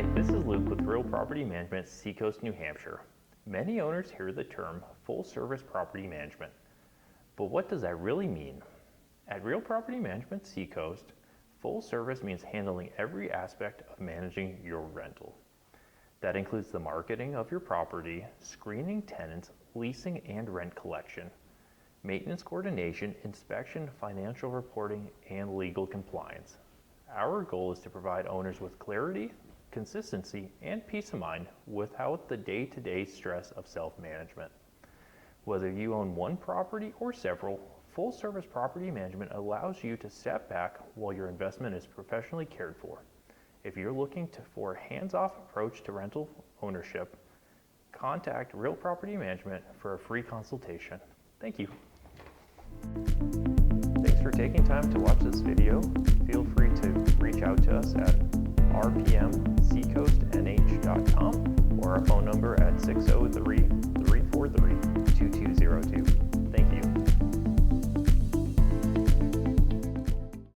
Hi, this is Luke with Real Property Management Seacoast, New Hampshire. Many owners hear the term full-service property management, but what does that really mean? At Real Property Management Seacoast, full service means handling every aspect of managing your rental. That includes the marketing of your property, screening tenants, leasing and rent collection, maintenance coordination, inspection, financial reporting, and legal compliance. Our goal is to provide owners with clarity, consistency, and peace of mind without the day-to-day stress of self-management. Whether you own one property or several, full-service property management allows you to step back while your investment is professionally cared for. If you're looking for a hands-off approach to rental ownership, contact Real Property Management for a free consultation. Thank you. Thanks for taking time to watch this video. Feel free to reach out to us at rpmseacoastnh.com or our phone number at 603-343-2202.